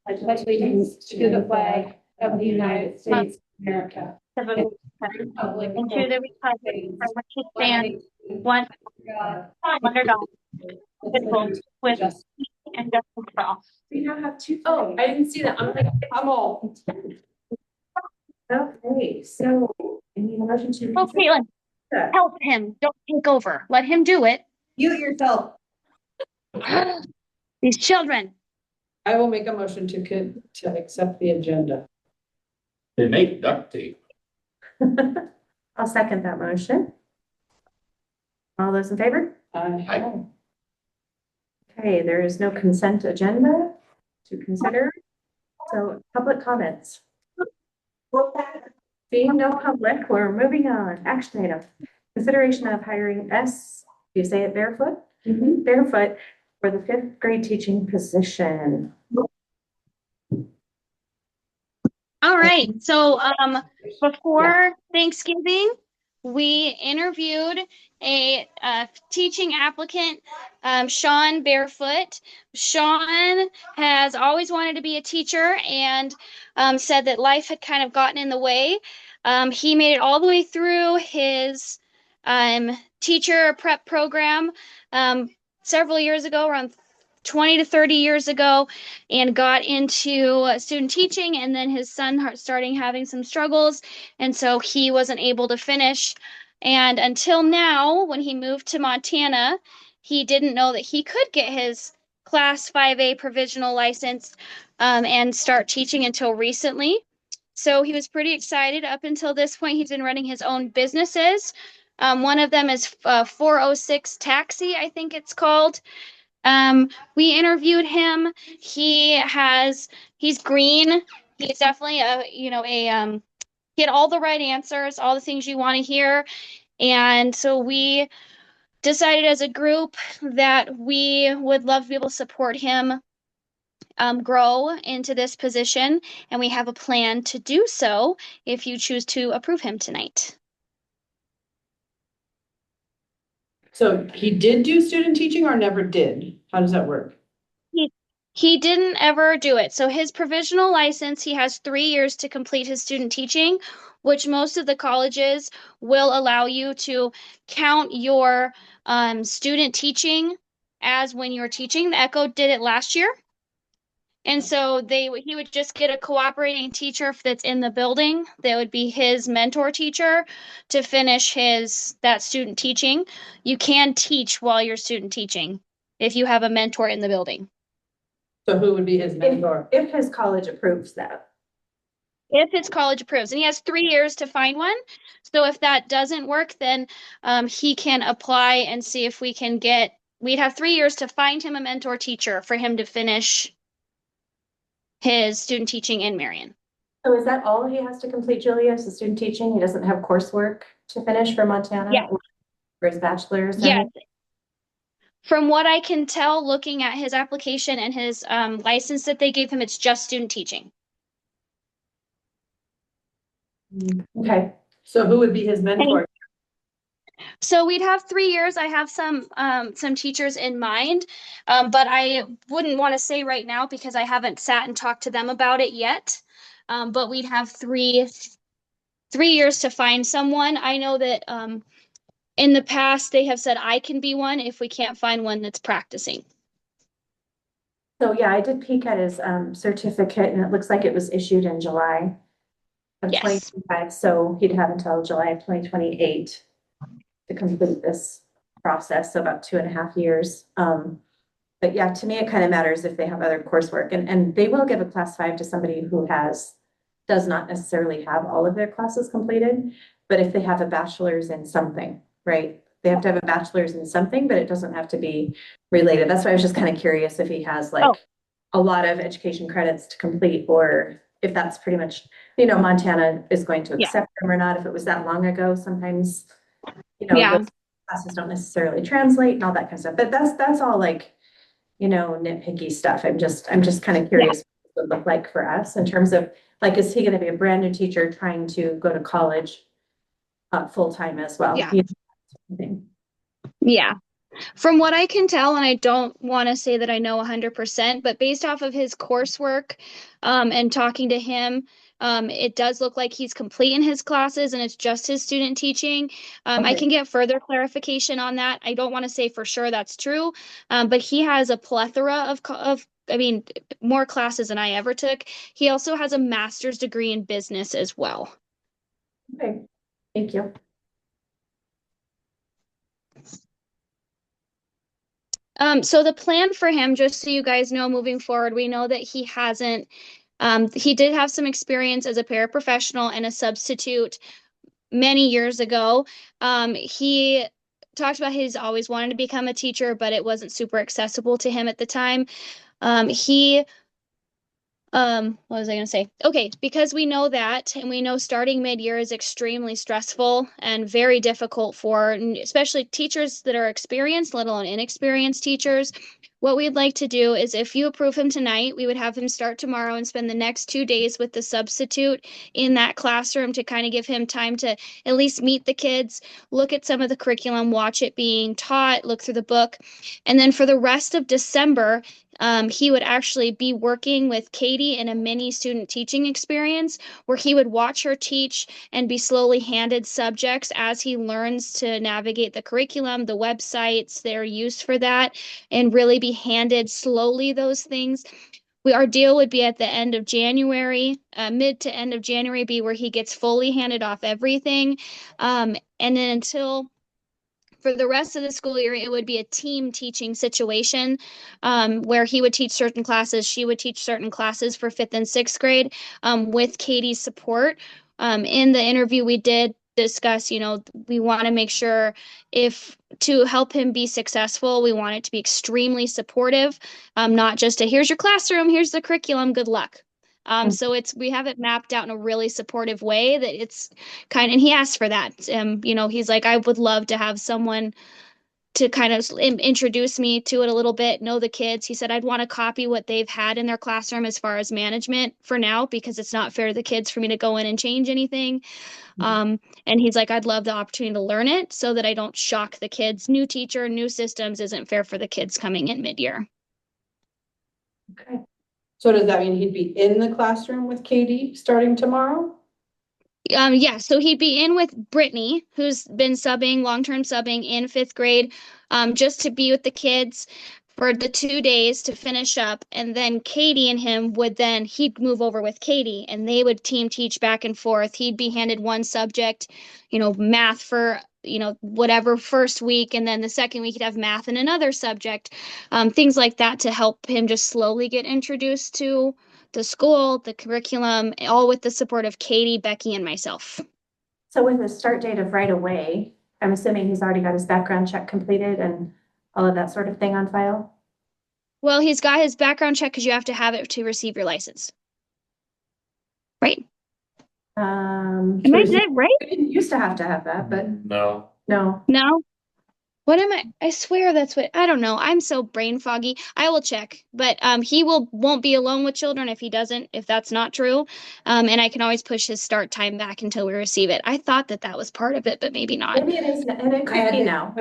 pledge allegiance to the flag of the United States of America and to the republic and to the republic for which it stands, one God, under God, indivisible, with justice. peace and justice for all. We now have two. Oh, I didn't see that. I'm all. Okay, so I need a motion to. Oh, Caitlin, help him. Don't take over. Let him do it. Mute yourself. These children. I will make a motion to accept the agenda. They make duct tape. I'll second that motion. All those in favor? Aye. Okay, there is no consent agenda to consider. So public comments. Being no public, we're moving on. Action item. Consideration of hiring do you say it Barefoot? Barefoot for the 5th grade teaching position. All right. So before Thanksgiving, we interviewed a teaching applicant, Sean Barefoot. Sean has always wanted to be a teacher and said that life had kind of gotten in the way. He made it all the way through his teacher prep program several years ago, around 20 to 30 years ago, and got into student teaching, and then his son starting having some struggles, and so he wasn't able to finish. And until now, when he moved to Montana, he didn't know that he could get his Class 5A provisional license and start teaching until recently. So he was pretty excited. Up until this point, he's been running his own businesses. One of them is 406 Taxi, I think it's called. We interviewed him. He's green. He's definitely he had all the right answers, all the things you want to hear. And so we decided as a group that we would love to be able to support him grow into this position. And we have a plan to do so if you choose to approve him tonight. So he did do student teaching or never did? How does that work? He didn't ever do it. So his provisional license, he has 3 years to complete his student teaching, which most of the colleges will allow you to count your student teaching as when you're teaching. The Echo did it last year. And so he would just get a cooperating teacher that's in the building. That would be his mentor teacher to finish that student teaching. You can teach while you're student teaching if you have a mentor in the building. So who would be his mentor? If his college approves that. If his college approves, and he has 3 years to find one. So if that doesn't work, then he can apply and see if we'd have 3 years to find him a mentor teacher for him to finish his student teaching in Marion. So is that all he has to complete, Julia, is the student teaching? He doesn't have coursework to finish for Montana? Yeah. For his bachelor's? Yes. From what I can tell, looking at his application and his license that they gave him, it's just student teaching. Okay. So who would be his mentor? So we'd have 3 years. I have some teachers in mind, but I wouldn't want to say right now because I haven't sat and talked to them about it yet. But we'd have 3 years to find someone. I know that in the past they have said I can be one if we can't find one that's practicing. So yeah, I did peek at his certificate, and it looks like it was issued in July of 2025. So he'd have until July of 2028 to complete this process, so about 2.5 years. But yeah, to me, it kind of matters if they have other coursework, and they will give a class 5 to somebody who does not necessarily have all of their classes completed, but if they have a bachelor's in something, right? They have to have a bachelor's in something, but it doesn't have to be related. That's why I was just kind of curious if he has a lot of education credits to complete, or if that's pretty much, Montana is going to accept them or not. If it was that long ago, sometimes, those classes don't necessarily translate and all that kind of stuff. But that's all nitpicky stuff. I'm just kind of curious what it would look like for us in terms of is he going to be a brand new teacher trying to go to college full time as well? Yeah. Yeah. From what I can tell, and I don't want to say that I know 100%, but based off of his coursework and talking to him, it does look like he's complete in his classes and it's just his student teaching. I Okay. can get further clarification on that. I don't want to say for sure that's true, but he has a plethora of I mean, more classes than I ever took. He also has a master's degree in business as well. Okay, thank you. So the plan for him, just so you guys know, moving forward, we know that he did have some experience as a paraprofessional and a substitute many years ago. He talked about he's always wanted to become a teacher, but it wasn't super accessible to him at the time. What was I going to say? Okay, because we know that, and we know starting mid-year is extremely stressful and very difficult for especially teachers that are experienced, let alone inexperienced teachers. What we'd like to do is if you approve him tonight, we would have him start tomorrow and spend the next 2 days with the substitute in that classroom to kind of give him time to at least meet the kids, look at some of the curriculum, watch it being taught, look through the book. And then for the rest of December, he would actually be working with Katie in a mini student teaching experience where he would watch her teach and be slowly handed subjects as he learns to navigate the curriculum, the websites that are used for that, and really be handed slowly those things. Our deal would be at the end of January, mid to end of January, be where he gets fully handed off everything. And then until for the rest of the school year, it would be a team teaching situation where he would teach certain classes, she would teach certain classes for 5th and 6th grade with Katie's support. In the interview, we did discuss, we want to make sure to help him be successful, we want it to be extremely supportive, not just here's your classroom, here's the curriculum, good luck. So we have it mapped out in a really supportive way that it's and he asked for that. He's like, I would love to have someone to kind of introduce me to it a little bit, know the kids. He said, I'd want to copy what they've had in their classroom as far as management for now, because it's not fair to the kids for me to go in and change anything. And he's like, I'd love the opportunity to learn it so that I don't shock the kids. New teacher, new systems isn't fair for the kids coming in mid-year. Okay. So does that mean he'd be in the classroom with Katie starting tomorrow? Yeah, so he'd be in with Brittany, who's been subbing, long-term subbing in 5th grade, just to be with the kids for the 2 days to finish up. And then Katie and him he'd move over with Katie and they would team teach back and forth. He'd be handed one subject, math for, whatever first week. And then the second week he'd have math in another subject, things like that to help him just slowly get introduced to the school, the curriculum, all with the support of Katie, Becky, and myself. So with the start date of right away, I'm assuming he's already got his background check completed and all of that sort of thing on file? Well, he's got his background check because you have to have it to receive your license. Right? Am I dead right? We didn't used to have that, but No. no. No? What am I swear that's what, I don't know. I'm so brain foggy. I will check, but he won't be alone with children if that's not true. And I can always push his start time back until we receive it. I thought that was part of it, but maybe not. Maybe it is, and it could be now.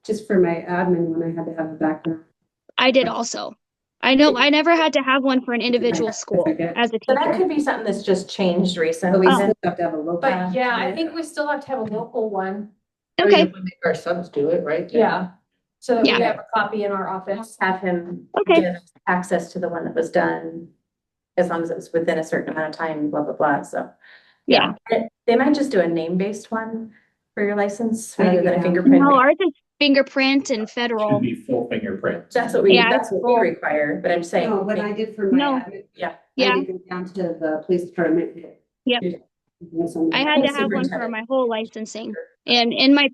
Just for my admin, when I had to have a background. I did also. I know I never had to have one for an individual school as a So that teacher. could be something that's just changed But recently. we still have to have a local. But yeah, I think we still have to have a local one. Okay. We make our sons do it, right? Yeah. So that we Yeah. have a copy in our office. Have him Okay. give access to the one that was done, as long as it was within a certain amount of time, blah, blah, blah, so. Yeah. They might just do a name-based one for your license rather than a fingerprint. No, ours is fingerprint and Should federal. be full fingerprint. That's what Yeah, that's what we require, but I'm saying. No, what I did for No. my admin. Yeah. Yeah. I did go down to the police department. Yep. I had to have one for my whole licensing. And in my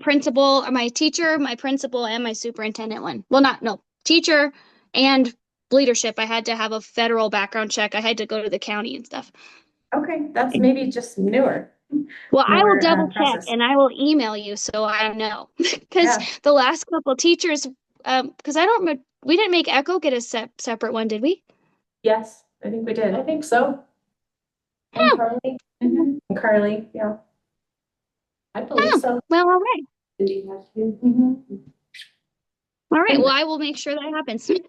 teacher, my principal, and my superintendent one. Well, teacher and leadership. I had to have a federal background check. I had to go to the county and stuff. Okay, that's maybe just newer. Well, I will More, double check process. and I will email you so I know. Because Yeah. the last couple teachers, because we didn't make Echo get a separate one, did we? Yes, I think we did. I think so. And Carly. And Carly, yeah. I believe so. Well, all right. Mhm. All right, well, I will make sure that happens. Did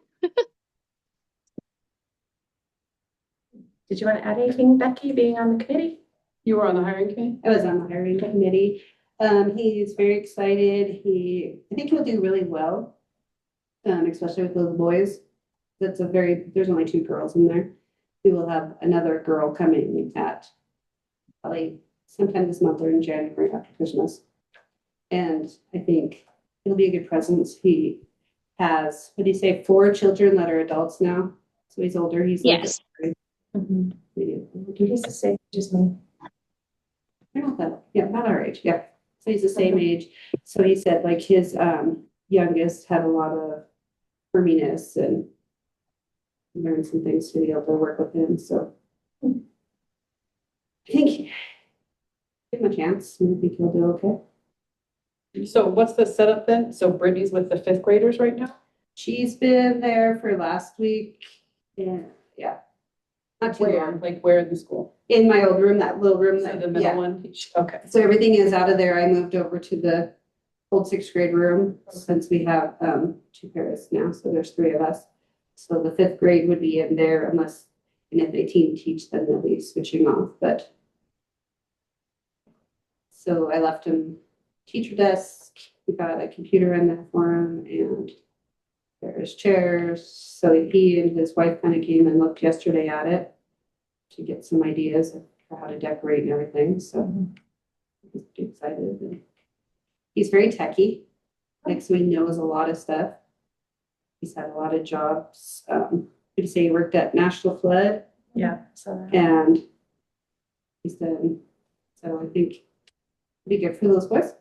you want to add anything, Becky, being on the committee? You were on the hiring committee? I was on the hiring committee. He's very excited. I think he'll do really well. Especially with those boys. There's only 2 girls in there. We will have another girl coming at probably sometime this month or in January after Christmas. And I think it'll be a good presence. He has, what do you say, 4 children that are adults now. So he's older. He's like Yes. He's the same age as me. About our age, yeah. So he's the same age. So he said like his youngest had a lot of firminess and learned some things to be able to work with him. So I think give him a chance. I think he'll do okay. So what's the setup then? So Brittany's with the 5th graders right now? She's been there for last week. And yeah. Not too Where, long. like where in the school? In my old room, that little room So that the middle yeah. one? Okay. So everything is out of there. I moved over to the old 6th grade room since we have 2 pairs now. So there's 3 of us. So the 5th grade would be in there and if they teach, then they'll be switching off. But so I left him teacher desk. We got a computer in there for him and there's chairs. So he and his wife kind of came and looked yesterday at it to get some ideas for how to decorate and everything. So he's pretty excited. And he's very techy, so he knows a lot of stuff. He's had a lot of jobs. Would you say he worked at National Flood? Yeah. So And he's done, so I think it'd be good for those boys.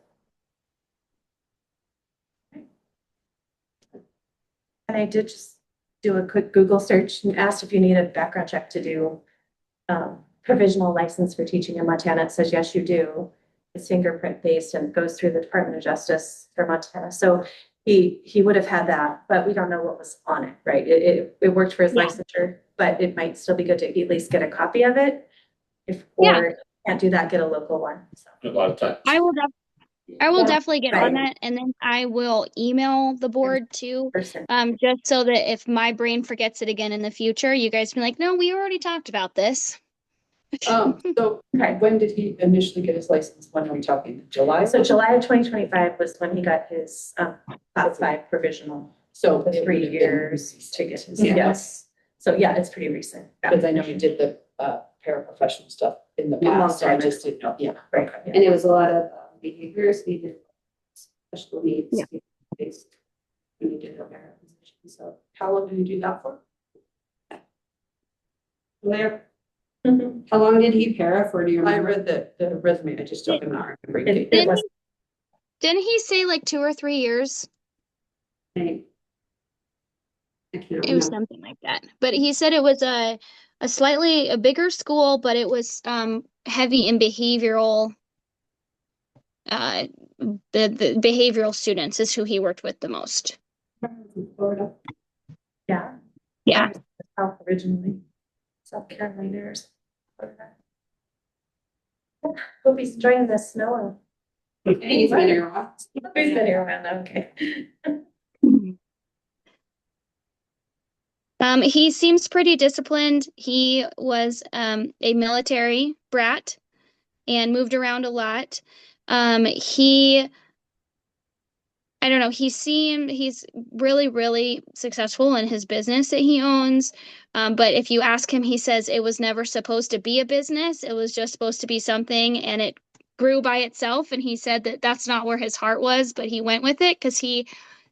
and I did just do a quick Google search and asked if you need a background check to do provisional license for teaching in Montana. It says, yes, you do. It's fingerprint based and goes through the Department of Justice for Montana. So he would have had that, but we don't know what was on it, right? It worked for his Yeah. licensure, but it might still be good to at least get a copy of it. Yeah. Or can't do that, get a local one. So A lot of times. I will Yeah. definitely get Right. on that, and then I will email the board too, person. just so that if my brain forgets it again in the future, you guys can be like, no, we already talked about this. So Okay. when did he initially get his license? When are we talking? July? So July of 2025 was when he got his class 5 provisional. So The 3 years to get his, Yeah. yes. So yeah, it's pretty recent. Yeah. Because I know you did the paraprofessional stuff in the Yeah. past, so I just didn't know, yeah. Right. And it was a lot of behaviors. We did special needs Yeah. based when we did our position. So How long did you do that for? Blair, how long did he para for? Do you I remember? read the resume, I just don't remember. It was, Didn't he say like 2 or 3 years? I can't It was remember. something like that. But he said it was a slightly a bigger school, but it was heavy in behavioral. The behavioral students is who he worked with the most. Florida. yeah. Yeah. South originally, South Carolina or something. Hope he's enjoying the snow. He's been here a while. He's been here around, okay. He seems pretty disciplined. He was a military brat and moved around a lot. I don't know, he's really, really successful in his business that he owns. But if you ask him, he says it was never supposed to be a business. It was just supposed to be something and it grew by itself. And he said that that's not where his heart was, but he went with it because he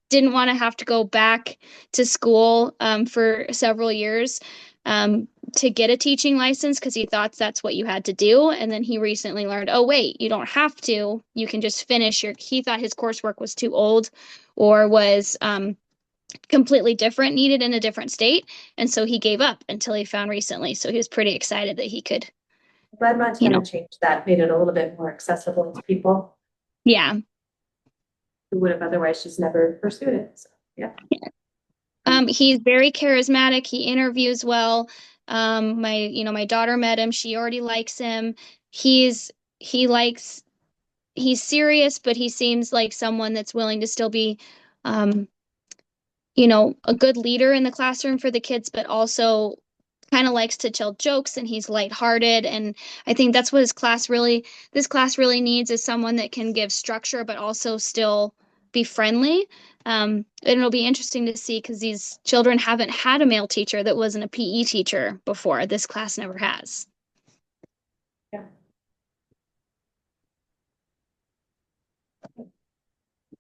didn't want to have to go back to school for several years to get a teaching license because he thought that's what you had to do. And then he recently learned, oh, wait, you don't have to. You can just finish he thought his coursework was too old or was completely different, needed in a different state. And so he gave up until he found recently. So he was pretty excited that he could. Glad Montana changed that, made it a little bit more accessible to people Yeah. who would have otherwise just never pursued it. So, yeah. He's very charismatic. He interviews well. My daughter met him. She already likes him. He's serious, but he seems like someone that's willing to still be you know, a good leader in the classroom for the kids, but also kind of likes to tell jokes and he's lighthearted. And I think that's what this class really needs, is someone that can give structure, but also still be friendly. And it'll be interesting to see, because these children haven't had a male teacher that wasn't a PE teacher before. This class never has.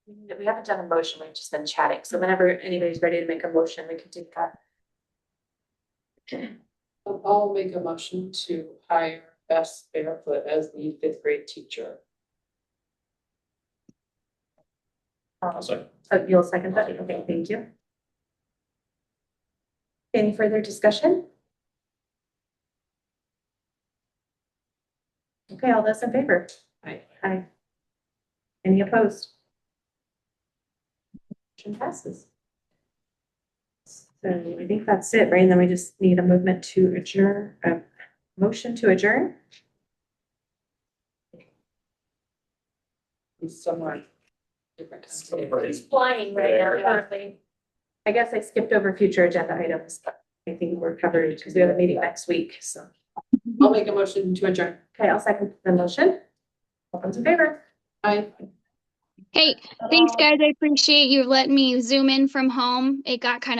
We haven't done a motion, we've just been chatting, so whenever anybody's ready to make a motion, we can do that. I'll make a motion to hire Bess Barefoot as the 5th grade teacher. Also, Oh, you'll second that? Okay, thank you. Any further discussion? Okay, all those in favor? Aye. Aye. Any opposed? Motion passes. So I think that's it, right? And then we just need a movement to adjourn, a motion to adjourn. He's somewhere different. Somebody's flying right now, currently. I guess I skipped over future agenda items, but I think we're covered because we have a meeting next week, so. I'll make a motion to adjourn. Okay, I'll second the motion. All those in favor? Aye. Hey, thanks guys. I appreciate you letting me zoom in from home. It got kind of